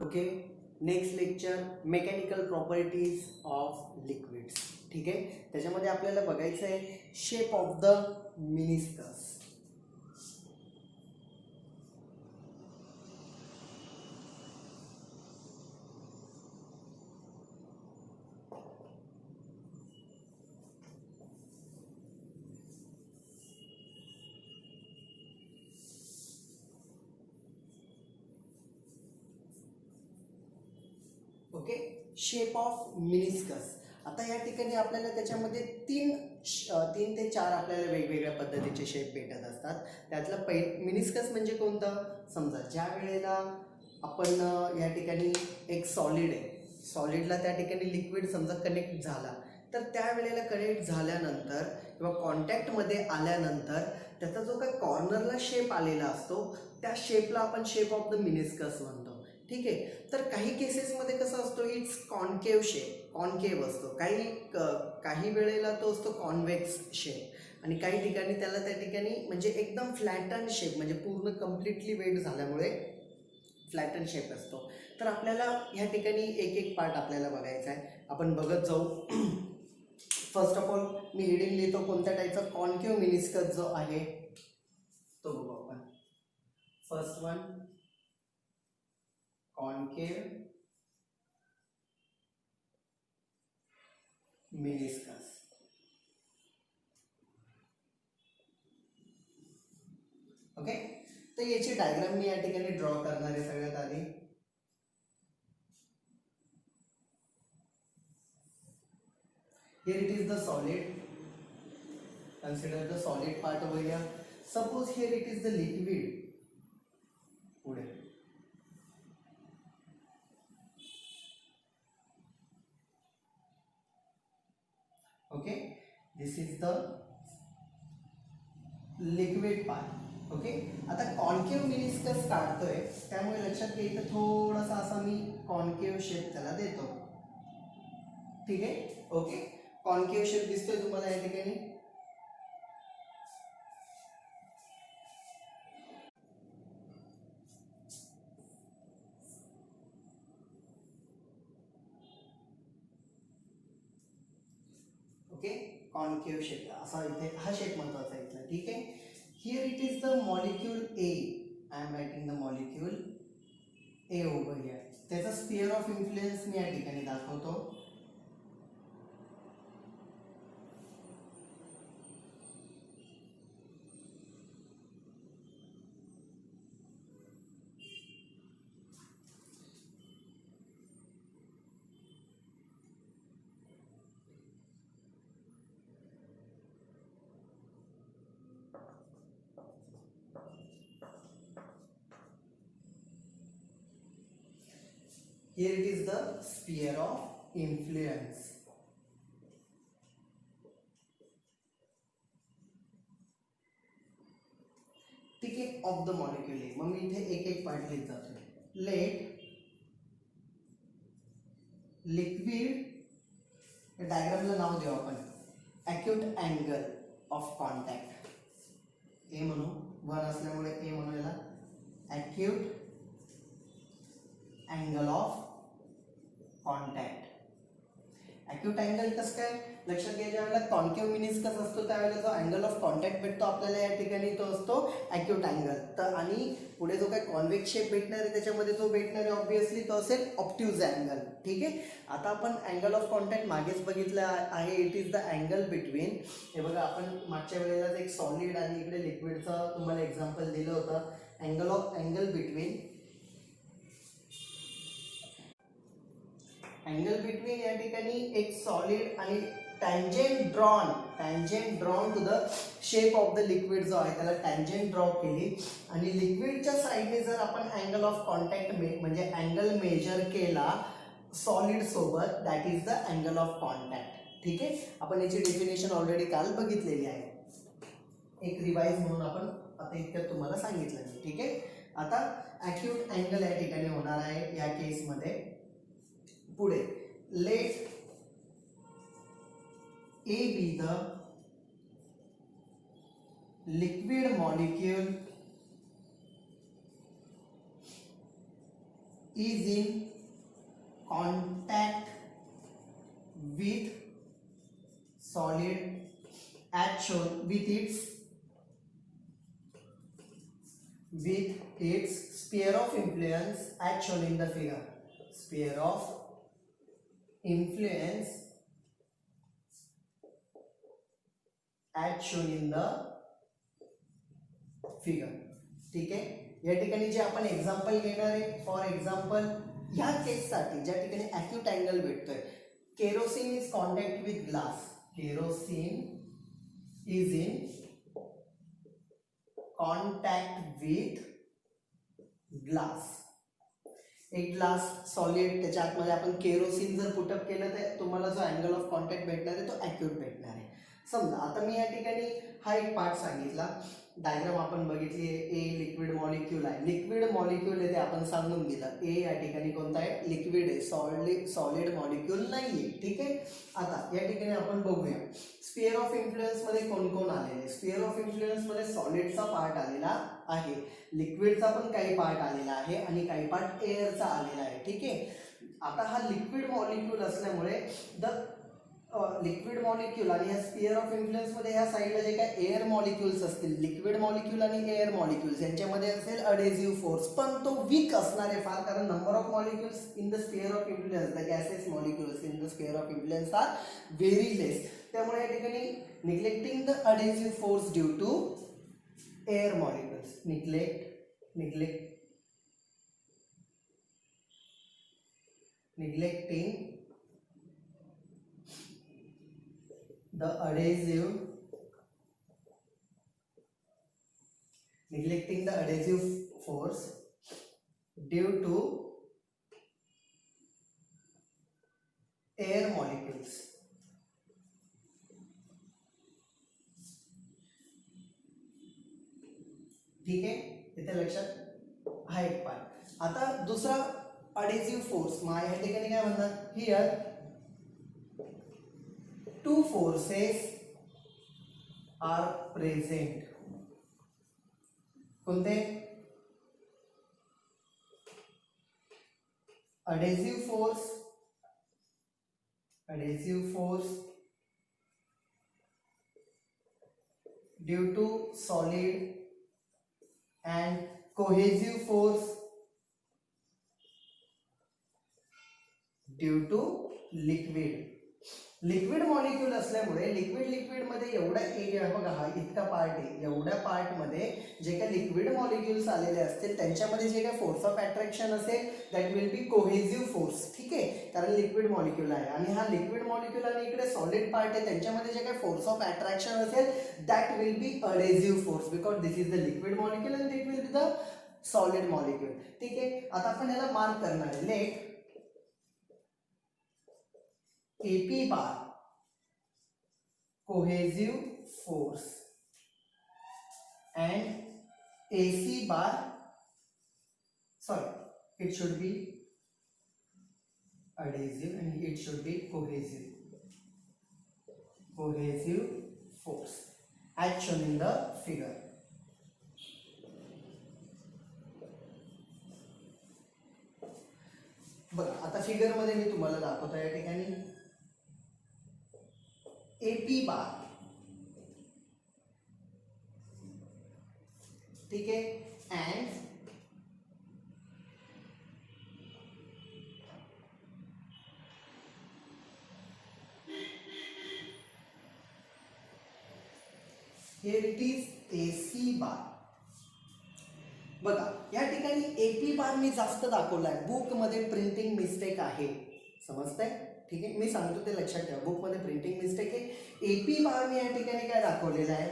Okay, next lecture mechanical properties of liquids. ठीक आहे, त्याच्यामध्ये आपल्याला बघायचं आहे shape of the meniscus. Okay, shape of meniscus. आता या ठिकाणी आपल्याला त्याच्यामध्ये तीन ते चार आपल्याला वेगवेगळ्या पद्धतीचे शेप भेटत असतात. त्यातला मिनिस्कस म्हणजे कोणता, समजा ज्या वेळेला आपण या ठिकाणी एक सॉलिड आहे, सॉलिडला त्या ठिकाणी लिक्विड समजा कनेक्ट झाला, तर त्यावेळेला कनेक्ट झाल्यानंतर किंवा कॉन्टॅक्टमध्ये आल्यानंतर त्याचा जो काही कॉर्नरला शेप आलेला असतो त्या शेपला आपण शेप ऑफ द मिनिस्कस म्हणतो. ठीक आहे, तर काही केसेसमध्ये कसं असतो, इट्स कॉन्केव्ह शेप, कॉन्केव्ह असतो. काही वेळेला तो असतो कॉन्व्हेक्स शेप आणि काही ठिकाणी त्याला त्या ठिकाणी म्हणजे एकदम फ्लॅटन शेप, म्हणजे पूर्ण कम्प्लिटली वेट झाल्यामुळे फ्लॅटन शेप असतो. तर आपल्याला ह्या ठिकाणी एक एक पार्ट आपल्याला बघायचा आहे, आपण बघत जाऊ. First of all me heading लिहितो कोणत्या टाईपचा कॉन्केव्ह मिनिस्कस जो आहे तो बघू आपण. First one, concave meniscus. Okay, तर याची डायग्राम मी या ठिकाणी ड्रॉ करणार आहे. सगळ्यात आधी here it is the solid, consider the solid part over here. Suppose here it is the liquid. पुढे okay, this is the liquid part. Okay, आता कॉन्केव्ह मिनिस्कस काढतोय त्यामुळे लक्षात घ्या इथं थोडासा असा मी कॉन्केव्ह शेप त्याला देतो. ठीक आहे, ओके, कॉन्केव्ह शेप दिसतोय तुम्हाला या ठिकाणी. ओके, कॉन्केव्ह शेप असा इथे हा शेप महत्वाचा आहे इथला. ठीक आहे, here it is the molecule A. I am writing the molecule A over here. त्याचा स्फिअर ऑफ इन्फ्लुएन्स मी या ठिकाणी दाखवतो. Here it is the sphere of influence. ठीक आहे, ऑफ द मॉलिक्यूल ए. मग मी इथे एक एक पार्ट लिहित जातो. लेट लिक्विड, डायग्रामला नाव देऊ आपण ॲक्यूट अँगल ऑफ कॉन्टॅक्ट. ए म्हणू, वन असल्यामुळे ए म्हणू याला. Acute angle of contact. Acute angle कसं काय लक्षात घ्या, ज्या वेळेला कॉन्केव्ह मिनिस्कस असतो त्यावेळेला जो अँगल ऑफ कॉन्टॅक्ट भेटतो आपल्याला या ठिकाणी तो असतो ॲक्यूट अँगल. तर आणि पुढे जो काही कॉन्व्हेक्स शेप भेटणार आहे त्याच्यामध्ये तो भेटणार आहे ऑब्विसली तो असेल ऑब्ट्यूज अँगल. ठीक आहे, आता आपण अँगल ऑफ कॉन्टॅक्ट मागेच बघितलं आहे. It is the angle between, हे बघा आपण मागच्या वेळेला एक सॉलिड आणि इकडे लिक्विडचं तुम्हाला एक्झाम्पल दिलं होतं. अँगल बिटवीन या ठिकाणी एक सॉलिड आणि tangent drawn to the shape of the liquid जो आहे त्याला टँजेंट ड्रॉ केली आणि लिक्विडच्या साईडने जर आपण अँगल ऑफ कॉन्टॅक्ट म्हणजे अँगल मेजर केला सॉलिड सोबत, that is the angle of contact. ठीक आहे, आपण याची डेफिनेशन ऑलरेडी काल बघितलेली आहे. एक रिवाइज म्हणून आपण आता इतक्यात तुम्हाला सांगितलं. ठीक आहे, आता ॲक्यूट अँगल या ठिकाणी होणार आहे या केसमध्ये. पुढे late A be the liquid molecule is in contact with solid as shown with its sphere of influence as shown in the figure. Sphere of influence as shown in the figure. ठीक आहे. या ठिकाणी जे आपण example घेणार आहे, for example ह्या केससाठी ज्या ठिकाणी ॲक्यूट अँगल भेटतोय, kerosene is contact with glass. Kerosene is in contact with glass. एक ग्लास सॉलिड, त्याच्या आतमध्ये आपण केरोसिन जर पुटअप केलं तर तुम्हाला जो अँगल ऑफ कॉन्टॅक्ट भेटणार आहे तो ॲक्यूट भेटणार आहे. समजा आता मी या ठिकाणी हा एक पार्ट सांगितला, डायग्राम आपण बघितली आहे. ए लिक्विड मॉलिक्यूल आहे, लिक्विड मॉलिक्यूल आहे ते आपण सांगून दिलं. ए या ठिकाणी कोणता आहे, लिक्विड आहे, सॉलिड मॉलिक्यूल नाही आहे. ठीक आहे. आता या ठिकाणी आपण बघूया स्फिअर ऑफ इन्फ्लुएन्स मध्ये कोण कोण आलेले. स्फिअर ऑफ इन्फ्लुएन्स मध्ये सॉलिडचा पार्ट आलेला आहे, लिक्विडचा पण काही पार्ट आलेला आहे आणि काही पार्ट एअरचा आलेला आहे. ठीक आहे. आता हा लिक्विड मॉलिक्यूल असल्यामुळे लिक्विड मॉलिक्यूल आणि या स्फिअर ऑफ इन्फ्लुएन्स मध्ये ह्या साईडला जे काय एअर मॉलिक्यूल्स असतील, लिक्विड मॉलिक्यूल आणि एअर मॉलिक्यूल्स यांच्यामध्ये असेल अडेझिव्ह फोर्स, पण तो वीक असणार आहे फार, कारण number of molecules in the sphere of influence, the gases molecules in the sphere of influence are very less. त्यामुळे या ठिकाणी neglecting the adhesive force due to air molecules, neglecting the adhesive force due to air molecules. ठीक आहे. इथे लक्षात हा एक part. आता दुसरा अडेझिव्ह फोर्स, मग या ठिकाणी काय म्हणतात, here two forces are present. कोणते, adhesive force due to solid and cohesive force due to liquid. Liquid molecule असल्यामुळे लिक्विड मध्ये एवढा एरिया बघा, हा इतका पार्ट आहे, एवढ्या पार्ट मध्ये जे काही लिक्विड मॉलिक्यूल्स आलेले असतील त्यांच्यामध्ये जे काही फोर्स ऑफ अट्रॅक्शन असेल that will B cohesive force. ठीक आहे. कारण लिक्विड मॉलिक्यूल आहे आणि हा लिक्विड मॉलिक्यूल आणि इकडे सॉलिड पार्ट आहे, त्यांच्यामध्ये जे काही फोर्स ऑफ अट्रॅक्शन असेल that will be adhesive force, because this is the liquid molecule and that will be the solid molecule. ठीक आहे. आता आपण याला मार्क करणार आहे. Let AP bar cohesive force and AC bar, sorry, it should be adhesive and it should be cohesive force as shown in the figure. बघा आता figure मध्ये मी तुम्हाला दाखवतो. या ठिकाणी AP बार, ठीक है, end here it is AC बार. बघा या ठिकाणी AP बार मी जास्त दाखवलाय, बुक मध्ये प्रिंटिंग मिस्टेक आहे, समजतंय. ठीक आहे. मी सांगतो ते लक्षात ठेवा, बुक मध्ये प्रिंटिंग मिस्टेक आहे. AP बार मी या ठिकाणी काय दाखवलेला आहे,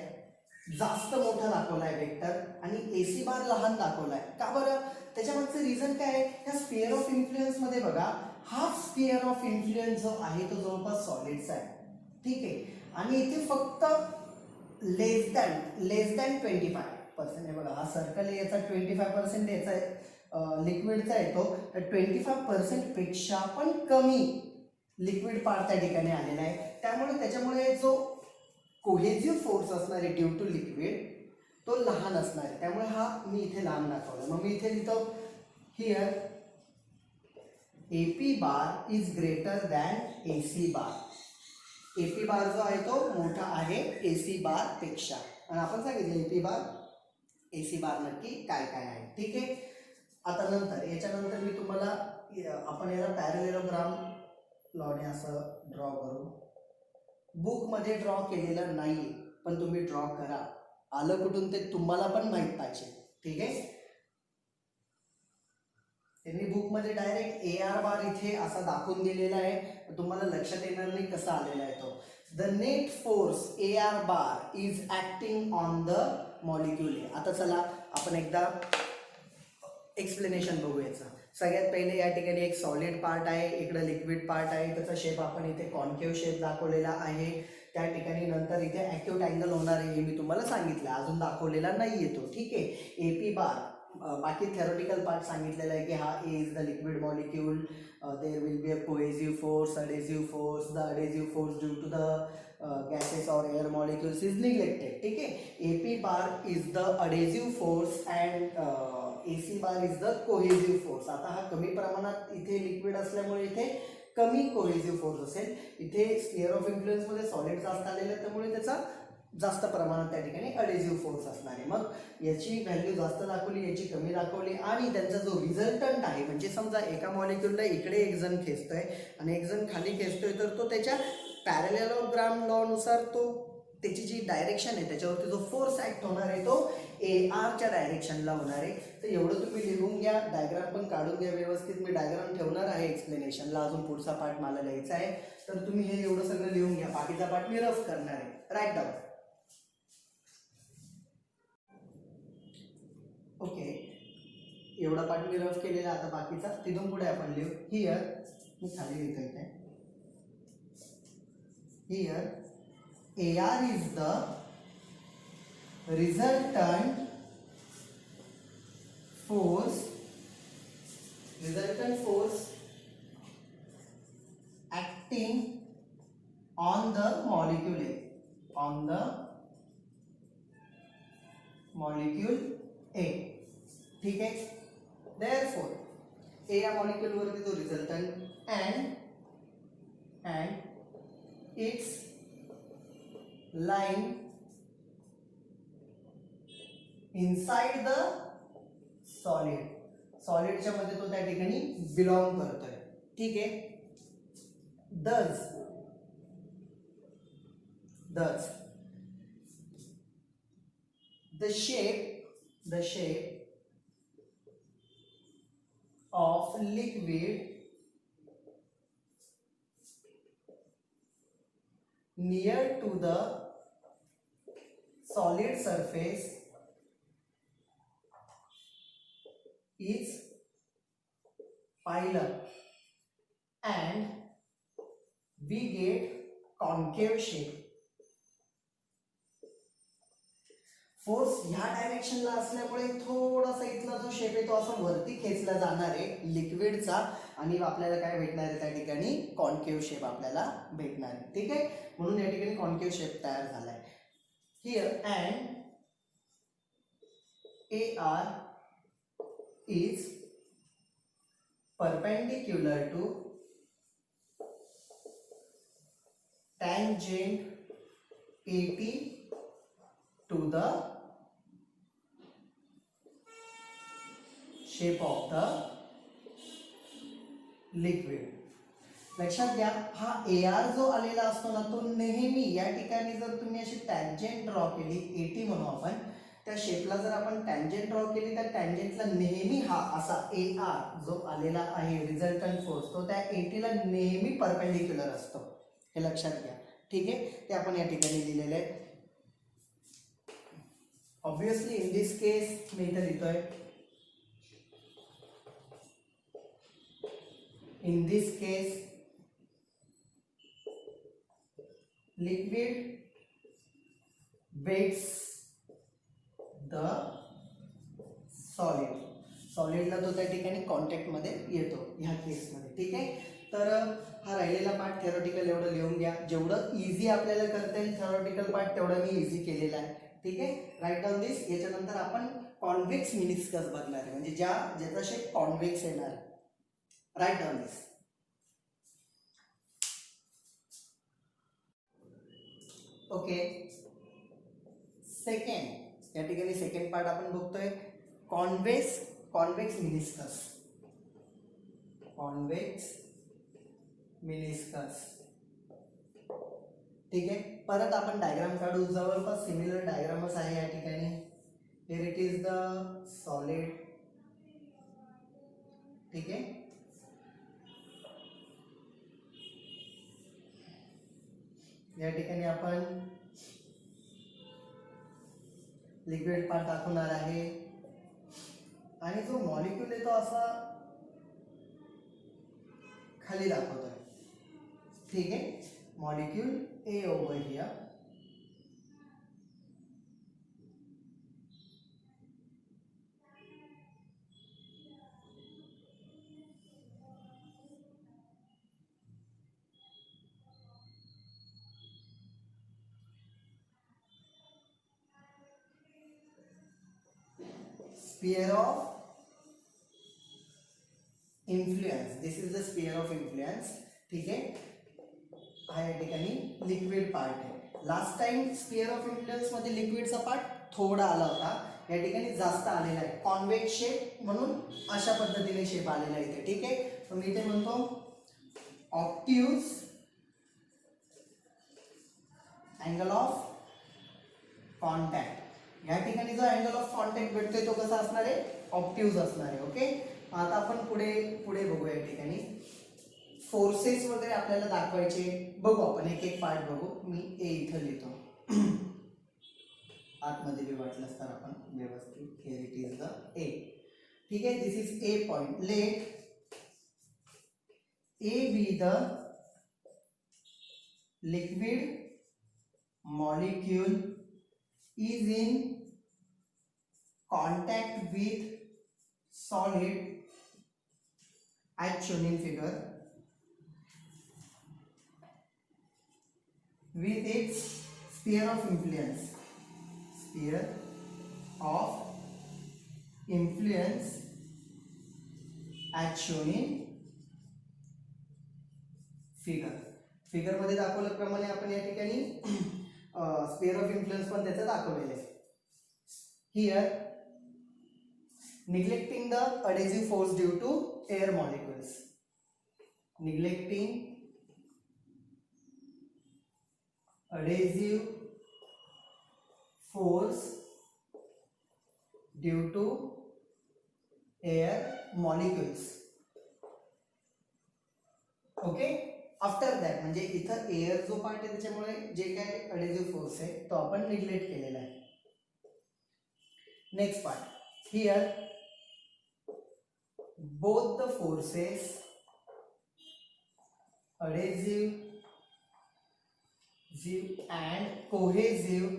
जास्त मोठा दाखवला आहे वेक्टर आणि AC बार लहान दाखवला आहे. का बरं, त्याच्यामागचं रिझन काय आहे, ह्या स्फिअर ऑफ इन्फ्लुएन्स मध्ये बघा, हाफ स्फिअर ऑफ इन्फ्लुएन्स जो आहे तो जवळपास सॉलिडचा आहे. ठीक आहे. आणि इथे फक्त लेस दॅन 25% आहे. बघा हा सर्कल याचा 25% याचा लिक्विडचा येतो, तर 25% पेक्षा पण कमी लिक्विड पार्ट त्या ठिकाणी आलेला आहे. त्याच्यामुळे जो कोहेसिव्ह फोर्स असणार आहे ड्यू टू लिक्विड तो लहान असणार आहे. त्यामुळे हा मी इथे लहान दाखवला. मग मी इथे लिहितो here AP bar is greater than AC bar. AP बार जो आहे तो मोठा आहे AC बार पेक्षा. आणि आपण सांगितलं AP बार AC बार नक्की काय काय आहे. ठीक आहे. आता नंतर याच्यानंतर मी तुम्हाला आपण याला पॅरलेलोग्राम लॉने असं ड्रॉ करू. बुकमध्ये ड्रॉ केलेलं नाही पण तुम्ही ड्रॉ करा. आलं कुठून ते तुम्हाला पण माहीत पाहिजे. ठीक आहे. त्यांनी बुकमध्ये डायरेक्ट AR बार इथे असा दाखवून दिलेला आहे, तुम्हाला लक्षात येणार नाही कसा आलेला आहे तो. The net force AR bar is acting on the molecule. आता चला आपण एकदा एक्सप्लेनेशन बघूयाचं. सगळ्यात पहिले या ठिकाणी एक सॉलिड पार्ट आहे, इकडे लिक्विड पार्ट आहे. त्याचा शेप आपण इथे कॉन्केव्ह शेप दाखवलेला आहे. त्या ठिकाणी नंतर इथे ॲक्यूट अँगल होणार आहे हे मी तुम्हाला सांगितलं, अजून दाखवलेला नाही येतो. ठीक आहे. AP बार बाकी थेरोटिकल पार्ट सांगितलेला आहे की हा A is the liquid molecule, there will be a cohesive force, adhesive force. The adhesive force due to the gases और एअर मॉलिक्यूल्स इज निग्लेक्टेड. ठीक आहे. AP bar is the adhesive force and AC bar is the cohesive force. आता हा कमी प्रमाणात इथे liquid असल्यामुळे इथे कमी कोहेसिव्ह फोर्स असेल. इथे स्फिअर ऑफ इन्फ्लुएन्समध्ये सॉलिड जास्त आलेलं आहे त्यामुळे त्याचा जास्त प्रमाणात त्या ठिकाणी अडेसिव्ह फोर्स असणार आहे. मग याची व्हॅल्यू जास्त दाखवली, याची कमी दाखवली आणि त्यांचा जो रिझल्टंट आहे म्हणजे समजा एका मॉलिक्यूलला इकडे एक जण खेचतोय आणि एक जण खाली खेचतोय तर तो त्याच्या पॅरलेलोग्राम लॉनुसार तो त्याची जी डायरेक्शन आहे त्याच्यावरती जो फोर्स ऍक्ट होणार आहे तो ARच्या डायरेक्शनला होणार आहे. तर एवढं तुम्ही लिहून घ्या, डायग्राम पण काढून घ्या व्यवस्थित. मी डायग्राम ठेवणार आहे एक्सप्लेनेशनला, अजून पुढचा पार्ट मला लिहायचा आहे. तर तुम्ही हे एवढं सगळं लिहून घ्या, बाकीचा पार्ट मी रफ करणार आहे. Right down. ओके, एवढा पार्ट मी रफ केलेला. आता बाकीचा तिथून पुढे आपण लिहू. हियर मी खाली लिहितो इथे. Here AR is the resultant force acting on the molecule A. ठीक आहे. Therefore A या मॉलिक्यूल वरती तो resultant and its line inside the सॉलिडच्या मध्ये तो त्या ठिकाणी बिलॉंग करतोय. ठीक आहे. thus the shape of liquid near to the solid surface is pile up and we get concave shape. Force ह्या डायरेक्शनला असल्यामुळे थोडासा इथला जो शेप आहे तो असा वरती खेचला जाणार आहे लिक्विडचा आणि आपल्याला काय भेटणार आहे त्या ठिकाणी कॉन्केव्ह शेप आपल्याला भेटणार आहे. ठीक आहे. म्हणून या ठिकाणी कॉन्केव्ह शेप तयार झालाय. Here and AR is perpendicular to tangent AT to the shape of the liquid. लक्षात घ्या, हा AR जो आलेला असतो ना तो नेहमी या ठिकाणी जर तुम्ही अशी टँजेंट ड्रॉ केली, AT म्हणू आपण, त्या शेपला जर आपण टँजेंट ड्रॉ केली तर टँजेंटला नेहमी हा असा AR जो आलेला आहे रिझल्टंट फोर्स तो त्या AT ला नेहमी परपेंडिक्युलर असतो. हे लक्षात घ्या. ठीक आहे. ते आपण या ठिकाणी लिहिलेलं आहे. ऑब्वियसली इन दिस केस मी इथे लिहितोय, in this case liquid weights the सॉलिडला तो त्या ठिकाणी कॉन्टॅक्ट मध्ये येतो ह्या केसमध्ये. ठीक आहे. तर हा राहिलेला पार्ट थेरोटिकल एवढं लिहून घ्या. जेवढं इझी आपल्याला करता येईल थेरोटिकल पार्ट तेवढं मी इझी केलेला आहे. ठीक आहे. Right down this. याच्यानंतर आपण कॉन्व्हेक्स मिनिस्कस बघणार आहे म्हणजे ज्याचा शेप कॉन्व्हेक्स येणार. Write down this. Okay, second या ठिकाणी सेकंड पार्ट आपण बघतोय कॉन्वेक्स मिनिस्कस. Convex meniscus. ठीक आहे, परत आपण डायग्राम काढू. जवळपास सिमिलर डायग्रामच आहे या ठिकाणी. Here it is the solid. ठीक आहे, या ठिकाणी आपण लिक्विड पार्ट दाखवणार आहे आणि जो मॉलिक्यूल आहे तो असा खाली दाखवतोय. ठीक आहे, molecule A over here. Sphere of influence. This is the sphere of influence. ठीक आहे, हा या ठिकाणी लिक्विड पार्ट आहे. Last time sphere of influence मध्ये लिक्विडचा पार्ट थोडा आला होता, या ठिकाणी जास्त आलेला आहे. कॉन्वेक्स शेप म्हणून अशा पद्धतीने शेप आलेला आहे इथे. ठीक आहे, तर मी इथे म्हणतो ऑब्ट्यूज अँगल ऑफ कॉन्टॅक्ट. या ठिकाणी जो अँगल ऑफ कॉन्टॅक्ट भेटतोय तो कसा असणार आहे, ऑब्ट्यूज असणार आहे. ओके, आता आपण पुढे बघूया. या ठिकाणी फोर्सेस वगैरे आपल्याला दाखवायचे, बघू आपण एक एक पार्ट बघू. मी ए इथं लिहितो, आतमध्ये बी वाटलंच तर आपण व्यवस्थित. Here it is the A. ठीक आहे, this is A point. Let A B the liquid molecule is in contact with solid as shown in figure with its sphere of influence. Sphere of influence as shown in figure. Figure मध्ये दाखवल्याप्रमाणे आपण या ठिकाणी spare of influence पण त्याचं दाखवलेलं आहे. Here neglecting the adhesive force due to air molecules. Neglecting adhesive force due to air molecules. Okay, after that म्हणजे इथं एअर जो पार्ट आहे त्याच्यामुळे जे काय अडेसिव्ह फोर्स आहे तो आपण निग्लेक्ट केलेला आहे. Next part. Here both the forces adhesive and cohesive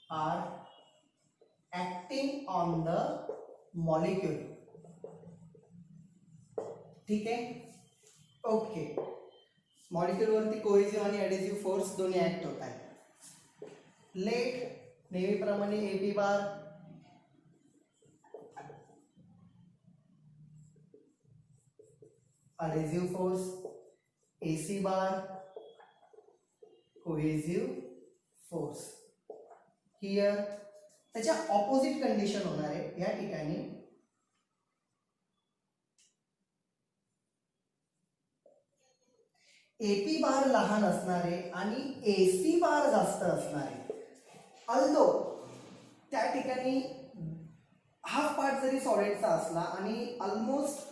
are acting on the molecule. ठीक आहे, ओके. मॉलिक्यूल वरती कोहेसिव्ह आणि अडेसिव्ह फोर्स दोन्ही ऍक्ट होत आहेत. लेट नेहमीप्रमाणे AP bar adhesive force, AC bar cohesive force. Here त्याच्या ऑपोजिट कंडिशन होणार आहे. या ठिकाणी एपी बार लहान असणार आहे आणि एसी बार जास्त असणार आहे. अल्दो त्या ठिकाणी हाफ पार्ट जरी सॉलिडचा असला आणि ऑलमोस्ट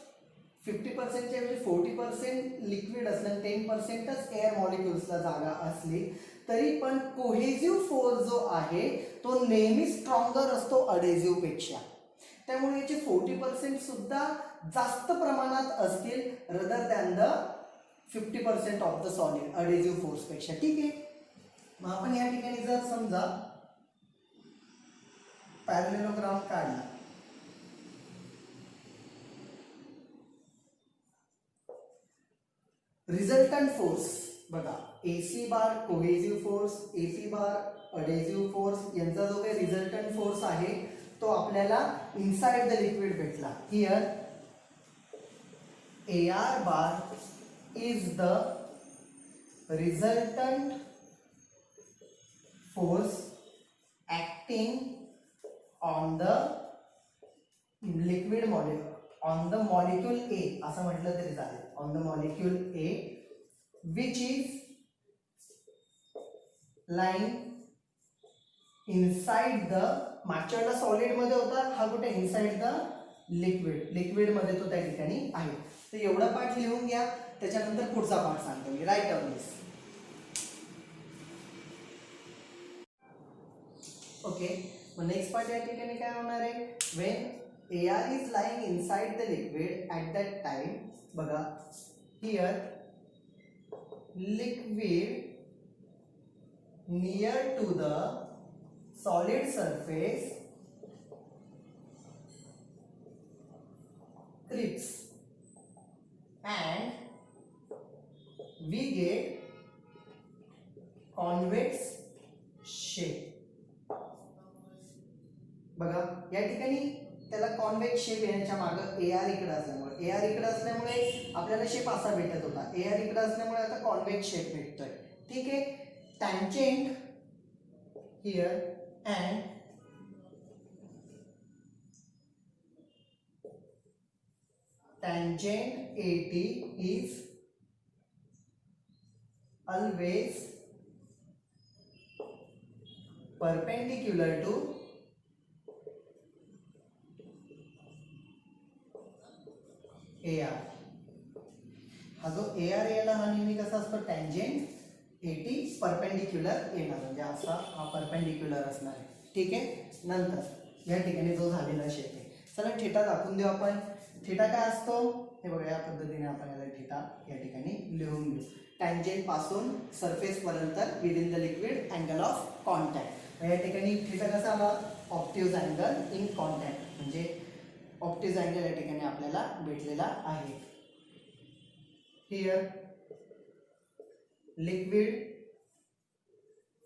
50% च्या ऐवजी 40% लिक्विड असलं आणि 10%च एअर मॉलिक्युल्सला जागा असली तरी पण कोहेसिव्ह फोर्स जो आहे तो नेहमी स्ट्रॉंगर असतो अडेसिव्ह पेक्षा. त्यामुळे याचे 40% सुद्धा जास्त प्रमाणात असतील rather than the 50% of the solid adhesive force पेक्षा. ठीक आहे, मग आपण या ठिकाणी जर समजा पॅरलेलोग्राम काढला, रिझल्टंट फोर्स बघा, एसी बार कोहेसिव्ह फोर्स, एपी बार अडेसिव्ह फोर्स यांचा जो काही रिझल्टंट फोर्स आहे तो आपल्याला इनसाइड द लिक्विड भेटला. Here AR bar is the resultant force acting on the liquid molecule, on the molecule A असं म्हटलं तरी चालेल, on the molecule A which is lying inside the, मागच्या वेळेला सॉलिड मध्ये होता, हा कुठे इनसाइड द लिक्विड मध्ये तो त्या ठिकाणी आहे. तर एवढा पार्ट लिहून घ्या, त्याच्यानंतर पुढचा पार्ट सांगतो मी. Right down this. ओके, मग नेक्स्ट पार्ट या ठिकाणी काय होणार आहे, when AR is lying inside the liquid at that time. बघा here liquid near to the solid surface creeps and we get convex shape. बघा या ठिकाणी त्याला कॉन्वेक्स शेप येण्याच्या मागं AR इकडे असल्यामुळे आपल्याला शेप असा भेटत होता. AR इकडे असल्यामुळे आता कॉन्वेक्स शेप भेटतोय. ठीक आहे, tangent here and tangent AT is always perpendicular to AR. हा जो AR याला हा नेहमी कसा असतो, टँजेंट AT परपेंडिक्युलर येणार, म्हणजे असा हा परपेंडिक्युलर असणार आहे. ठीक आहे, नंतर या ठिकाणी जो झालेला शेप आहे, चला थिटा दाखवून देऊ आपण. थिटा काय असतो हे बघा, या पद्धतीने आपण याला थिटा या ठिकाणी लिहून घेऊ. टँजेंट पासून सरफेस पर्यंत with in the liquid angle of contact. या ठिकाणी थिटा कसा आला, ऑप्टिव्ज अँगल इन कॉन्टॅक्ट, म्हणजे ऑप्टिव्ज अँगल या ठिकाणी आपल्याला भेटलेला आहे. Here liquid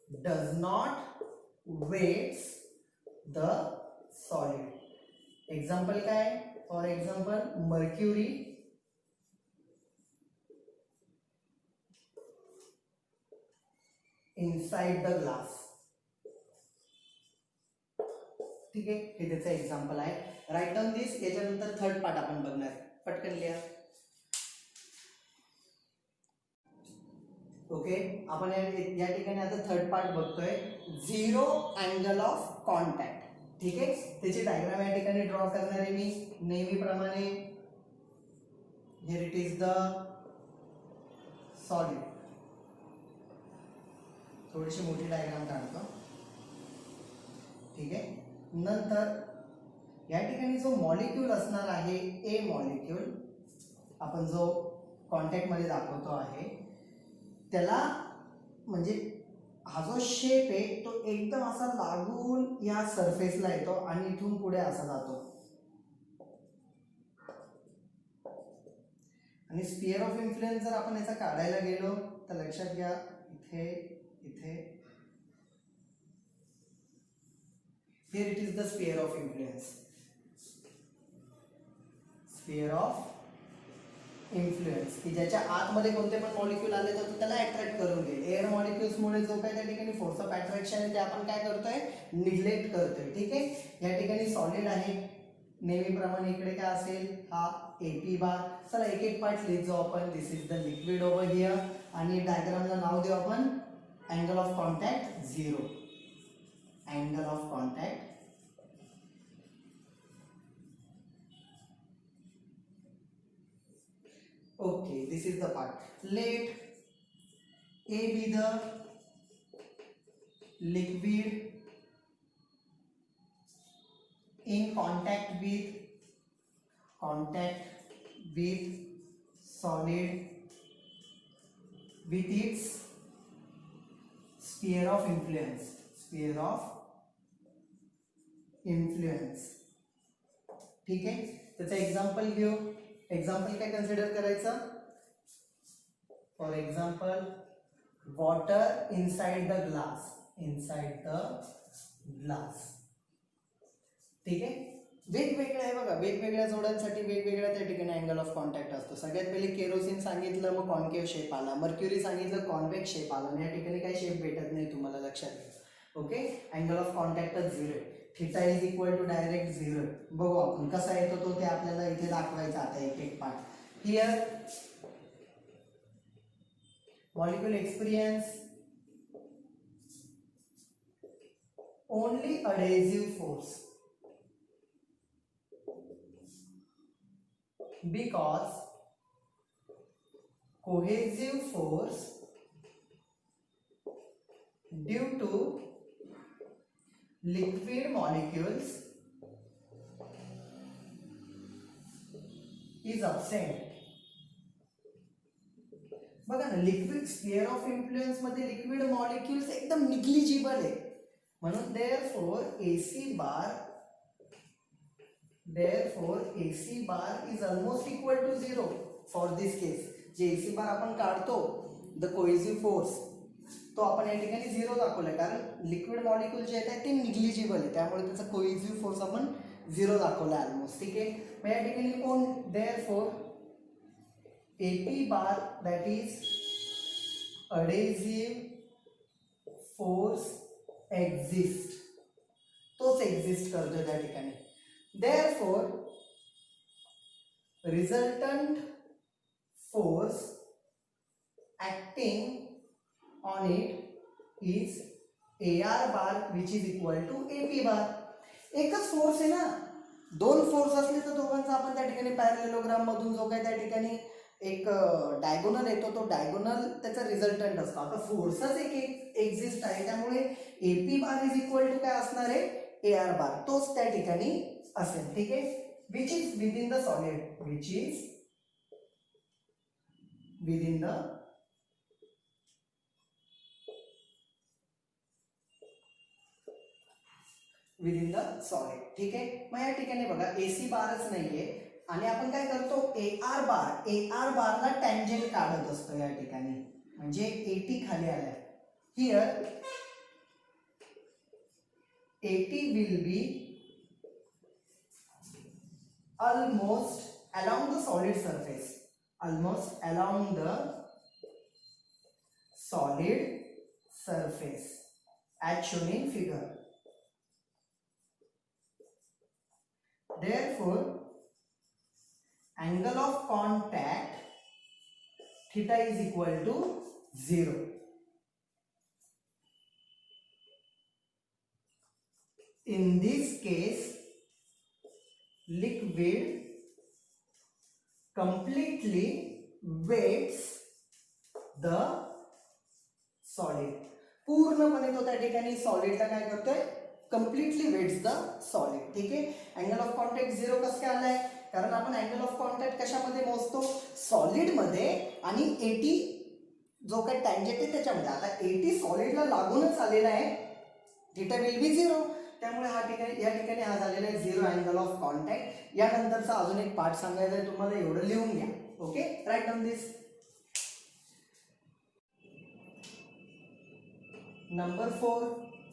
does not wets the solid. Example काय, for example mercury inside the glass. ठीक आहे, हे त्याचं एक्झाम्पल आहे. Right down this. याच्यानंतर थर्ड पार्ट आपण बघणार, पटकन लिहा. ओके, आपण या ठिकाणी आता थर्ड पार्ट बघतोय, झिरो अँगल ऑफ कॉन्टॅक्ट. ठीक आहे, त्याची डायग्राम या ठिकाणी ड्रॉ करणार आहे मी नेहमीप्रमाणे. Here it is the solid. थोडीशी मोठी डायग्राम काढतो. ठीक आहे, नंतर या ठिकाणी जो मॉलिक्यूल असणार आहे, ए मॉलिक्यूल आपण जो कॉन्टॅक्ट मध्ये दाखवतो आहे, त्याला म्हणजे हा जो शेप आहे तो एकदम असा लागून या सरफेसला येतो आणि इथून पुढे असा जातो. आणि स्पियर ऑफ इन्फ्लुएन्स जर आपण याचा काढायला गेलो तर लक्षात घ्या, इथे इथे here it is the sphere of influence. Sphere of influence की ज्याच्या आतमध्ये कोणते पण मॉलिक्यूल आले तर तो त्याला अट्रॅक्ट करून घेईल. एअर मॉलिक्यूल्समुळे जो काही त्या ठिकाणी फोर्स ऑफ अट्रॅक्शन आहे ते आपण काय करतोय, निग्लेक्ट करतोय. ठीक आहे, या ठिकाणी सॉलिड आहे, नेहमीप्रमाणे इकडे काय असेल, हा AP बार. चला एक एक पार्ट लिहित जाऊ आपण. This is the liquid over here, आणि डायग्रामला नाव देऊ आपण angle of contact 0. Angle of contact okay, this is the part. Let A be the liquid in contact with solid with its sphere of influence. ठीक आहे, त्याचा example घेऊ. Example काय कन्सिडर करायचं, for example water inside the glass. Inside the glass. ठीक आहे. वेगवेगळ्या आहे बघा, वेगवेगळ्या जोड्यांसाठी वेगवेगळ्या त्या ठिकाणी अँगल ऑफ कॉन्टॅक्ट असतो. सगळ्यात पहिले केरोसिन सांगितलं, मग कॉन्केव्ह शेप आला. मर्क्युरी सांगितलं, कॉन्व्हेक्स शेप आला. या ठिकाणी काही शेप भेटत नाही तुम्हाला, लक्षात घ्या. ओके, अँगल ऑफ कॉन्टॅक्टच 0 आहे. Theta is equal to direct 0. बघू आपण कसा येतो तो, ते आपल्याला इथे दाखवायचा आता एक एक part. Here molecule experience only adhesive force because cohesive force due to liquid molecules is absent. बघा ना, लिक्विड स्फिअर ऑफ इन्फ्लुएन्स मध्ये लिक्विड मॉलिक्युल्स एकदम निग्लिजिबल आहे. म्हणून therefore AC bar is almost equal to 0 for this case. जे AC bar आपण काढतो, the cohesive force, तो आपण या ठिकाणी 0 दाखवलाय, कारण लिक्विड मॉलिक्यूल जे आहेत ते निग्लिजिबल आहे, त्यामुळे त्याचा कोहेसिव्ह फोर्स आपण 0 दाखवला ऑलमोस्ट. ठीक आहे. मग या ठिकाणी therefore AP bar that is adhesive force exist, तोच एक्झिस्ट करतो त्या ठिकाणी. therefore resultant force acting on it is AR bar which is equal to AP bar. एकच फोर्स आहे ना, दोन फोर्स असले तर दोघांचा आपण त्या ठिकाणी पॅरलेलोग्राम मधून जो काय त्या ठिकाणी एक डायगोनल येतो, तो डायगोनल त्याचा रिझल्टंट असतो. आता फोर्सच एक एक्झिस्ट आहे, त्यामुळे AP bar is equal to काय असणार आहे, एआर बार, तोच त्या ठिकाणी असेल. ठीक आहे. Which is within the solid, which is within the solid. ठीक आहे. मग या ठिकाणी बघा एसी बारच नाहीये आणि आपण काय करतो, एआर बारला टँजेंट काढत असतो या ठिकाणी, म्हणजे एटी खाली आलाय. Here eighty will be almost along the solid surface, as shown in figure. Therefore angle of contact theta is equal to 0. In this case liquid completely wets the solid. पूर्णपणे तो त्या ठिकाणी सॉलिडला काय करतोय, कम्प्लिटली वेट्स द सॉलिड. ठीक आहे. Angle of contact 0 कसं काय आलाय, कारण आपण अँगल ऑफ कॉन्टॅक्ट कशामध्ये मोजतो, सॉलिड मध्ये, आणि 80 जो काही टँजेंट आहे त्याच्यामध्ये. आता 80 सॉलिडला लागूनच आलेला आहे, थिटा विल बी 0, त्यामुळे या ठिकाणी हा झालेला आहे 0 अँगल ऑफ कॉन्टॅक्ट. यानंतरचा अजून एक पार्ट सांगायचा आहे तुम्हाला, एवढं लिहून घ्या. ओके, राईट डाऊन दिस. नंबर 4,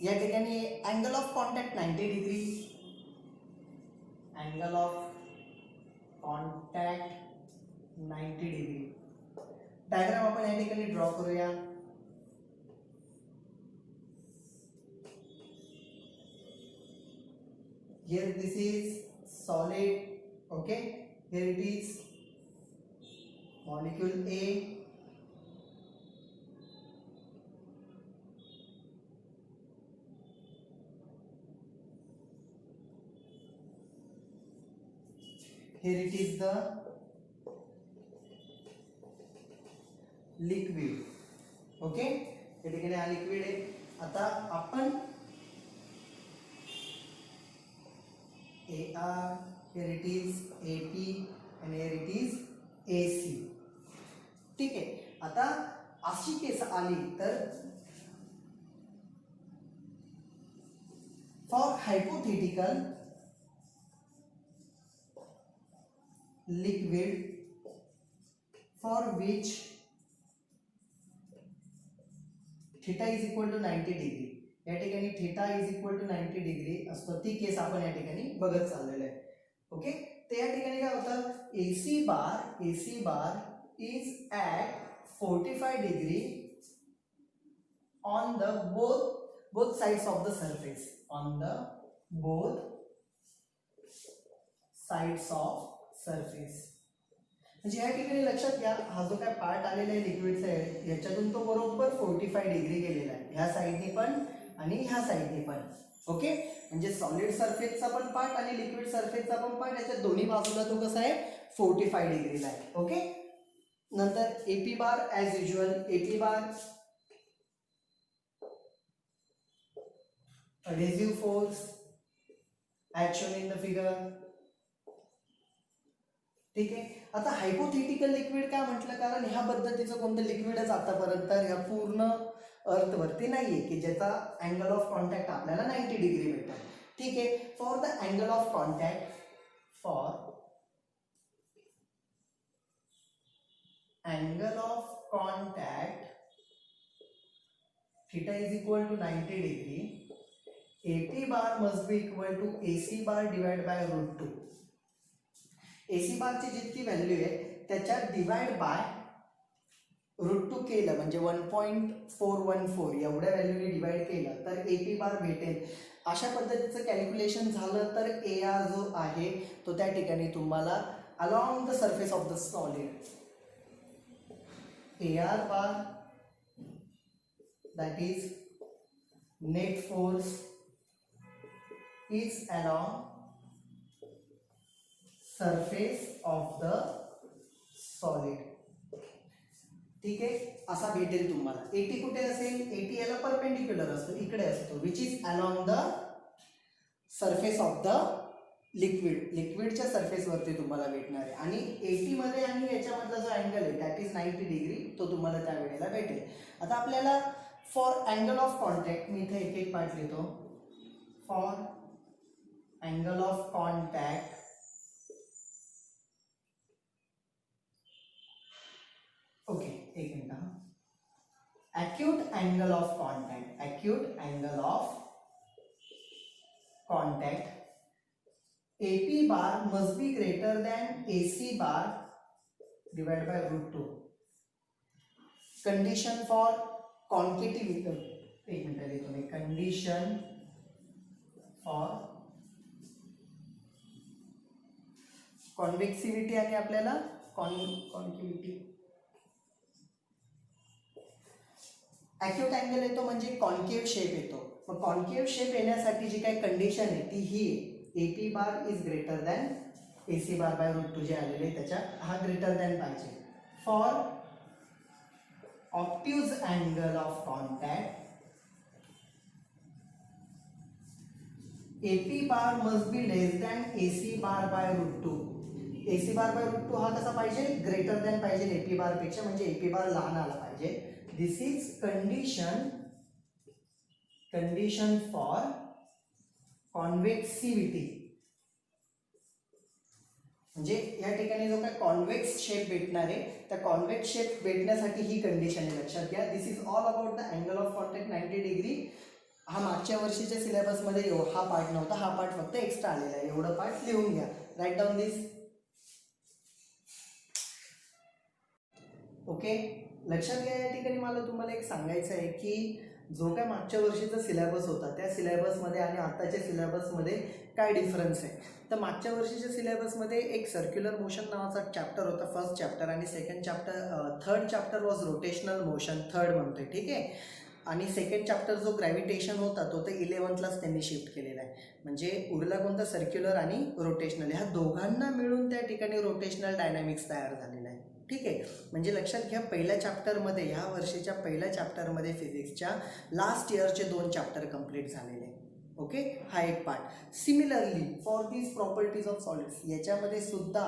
या ठिकाणी angle of contact 90 degree. Angle of contact 90 degree. Diagram आपण या ठिकाणी ड्रॉ करूया. Here this is solid. Okay, here it is molecule A. Here it is the liquid. Okay, या ठिकाणी हा लिक्विड आहे. आता आपण AR, here it is AP and here it is AC. ठीक आहे. आता अशी केस आली तर for hypothetical liquid for which theta is equal to 90 degree, या ठिकाणी theta is equal to 90 degree असतो, ती केस आपण या ठिकाणी बघत चाललेलो आहे. ओके, तर या ठिकाणी काय होतं, AC bar is at 45 degree on the both sides of the surface, on the both sides of surface. म्हणजे या ठिकाणी लक्षात घ्या, हा जो काय पार्ट आलेला आहे लिक्विडचा आहे याच्यातून तो बरोबर 45 डिग्री गेलेला आहे, ह्या साईडने पण आणि ह्या साईडने पण. ओके, म्हणजे सॉलिड सरफेसचा पण पार्ट आणि लिक्विड सरफेसचा पण पार्ट, याच्या दोन्ही बाजूला तो कसा आहे 45 डिग्रीला आहे. ओके, नंतर AP bar as usual, AP bar adhesive force as shown in the figure. ठीक आहे, आता हायपोथेटिकल लिक्विड काय म्हटलं, कारण ह्या पद्धतीचं कोणतं लिक्विडच आतापर्यंत ह्या पूर्ण अर्थवरती नाहीये की ज्याचा अँगल ऑफ कॉन्टॅक्ट आपल्याला 90 डिग्री भेटेल. ठीक आहे, for the angle of contact, theta is equal to 90 degree, AP bar must be equal to AC bar divided by root 2. AC बारची जितकी व्हॅल्यू आहे त्याच्यात डिवाइड बाय √2 केलं म्हणजे 1.414 एवढ्या व्हॅल्यूने डिवाइड केलं तर AP बार भेटेल. अशा पद्धतीचं कॅल्क्युलेशन झालं तर AR जो आहे तो त्या ठिकाणी तुम्हाला along the surface of the solid, AR bar that is net force is along surface of the solid. ठीक आहे, असा भेटेल तुम्हाला. AT कुठे असेल, AT याला परपेंडिक्युलर असतो, इकडे असतो, which is along the surface of the liquid, लिक्विडच्या सरफेस वरती तुम्हाला भेटणार आहे. आणि AT मध्ये आणि याच्यामधला जो अँगल आहे दॅट इज 90 डिग्री, तो तुम्हाला त्या वेळेला भेटेल. आता आपल्याला फॉर अँगल ऑफ कॉन्टॅक्ट, मी इथे एक एक पार्ट लिहितो. For angle of contact okay, एक मिनिट हा. acute angle of contact, AP bar must be greater than AC bar divided by √2. Condition for concavity, एक मिनिट लिहितो मी. कंडिशन फॉर कॉन्व्हेक्सिव्हिटी आणि आपल्याला कॉन्केव्हिटी. ॲक्यूट अँगल येतो म्हणजे कॉन्केव्ह शेप येतो. मग कॉन्केव्ह शेप येण्यासाठी जी काही कंडिशन आहे ती ही, AP bar is greater than AC bar by √2 जे आलेले त्याच्या हा ग्रेटर दॅन पाहिजे. For obtuse angle of contact, AP bar must be less than AC bar by √2. AC bar by √2 हा कसा पाहिजे, ग्रेटर दॅन पाहिजे AP बार पेक्षा, म्हणजे AP बार लहान आला पाहिजे. This is condition for convexity. म्हणजे या ठिकाणी जो काय कॉन्व्हेक्स शेप भेटणार आहे त्या कॉन्व्हेक्स शेप भेटण्यासाठी ही कंडिशन आहे, लक्षात घ्या. This is all about the angle of contact 90 degree. हा मागच्या वर्षीच्या सिलेबसमध्ये हा पार्ट नव्हता, हा पार्ट फक्त एक्स्ट्रा आलेला आहे. एवढं पार्ट लिहून घ्या, राईट डाऊन दिस. ओके, लक्षात घ्या. या ठिकाणी मला तुम्हाला एक सांगायचं आहे की जो काय मागच्या वर्षीचा सिलेबस होता त्या सिलेबसमध्ये आणि आत्ताच्या सिलेबसमध्ये काय डिफरन्स आहे. तर मागच्या वर्षीच्या सिलेबसमध्ये एक सर्क्युलर मोशन नावाचा चॅप्टर होता, फर्स्ट चॅप्टर, आणि third chapter was rotational motion, third म्हणतोय. ठीक आहे, आणि सेकंड चॅप्टर जो ग्रॅव्हिटेशन होता तो तर 11लाच त्यांनी शिफ्ट केलेला आहे. म्हणजे उरला कोणता, सर्क्युलर आणि रोटेशनल. ह्या दोघांना मिळून त्या ठिकाणी रोटेशनल डायनॅमिक्स तयार झालेला आहे. ठीक आहे, म्हणजे लक्षात घ्या पहिल्या चॅप्टरमध्ये, ह्या वर्षीच्या पहिल्या चॅप्टरमध्ये फिजिक्सच्या लास्ट इयरचे 2 चॅप्टर कंप्लीट झालेले. ओके, हा एक part. Similarly for these properties of solids, याच्यामध्ये सुद्धा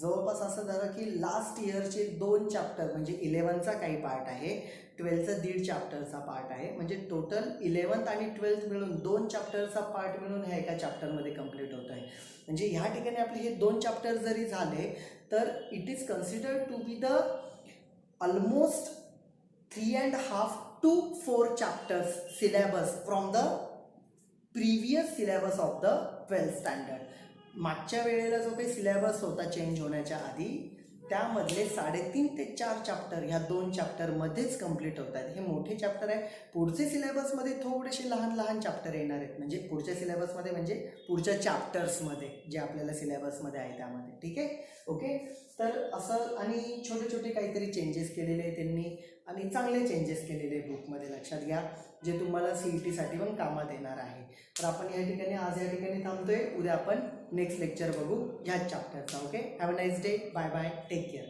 जवळपास असं झालं की लास्ट इयरचे 2 चॅप्टर, म्हणजे 11चा काही पार्ट आहे, 12चा 1.5 चॅप्टरचा पार्ट आहे. म्हणजे टोटल 11th आणि 12th मिळून 2 चॅप्टरचा पार्ट मिळून ह्या एका चॅप्टरमध्ये कंप्लीट होत आहे. म्हणजे ह्या ठिकाणी आपले हे 2 चॅप्टर जरी झाले तर it is considered to be the almost 3.5 to 4 chapters syllabus from the previous syllabus of the 12th standard. मागच्या वेळेला जो काही सिलेबस होता चेंज होण्याच्या आधी त्यामधले 3.5 ते 4 चॅप्टर ह्या 2 चॅप्टरमध्येच कंप्लीट होत आहेत. हे मोठे चॅप्टर आहे. पुढचे सिलेबसमध्ये थोडेसे लहान लहान चॅप्टर येणार आहेत, म्हणजे पुढच्या सिलेबसमध्ये म्हणजे पुढच्या चॅप्टर्समध्ये जे आपल्याला सिलेबसमध्ये आहे त्यामध्ये. ठीक आहे, ओके. तर असं आणि छोटे छोटे काहीतरी चेंजेस केलेले आहेत त्यांनी आणि चांगले चेंजेस केलेले बुकमध्ये, लक्षात घ्या, जे तुम्हाला CET साठी पण कामात येणार आहे. तर आपण या ठिकाणी आज या ठिकाणी थांबतोय. उद्या आपण नेक्स्ट लेक्चर बघू ह्याच चॅप्टरचा. Okay, have a nice day. Bye bye, take care.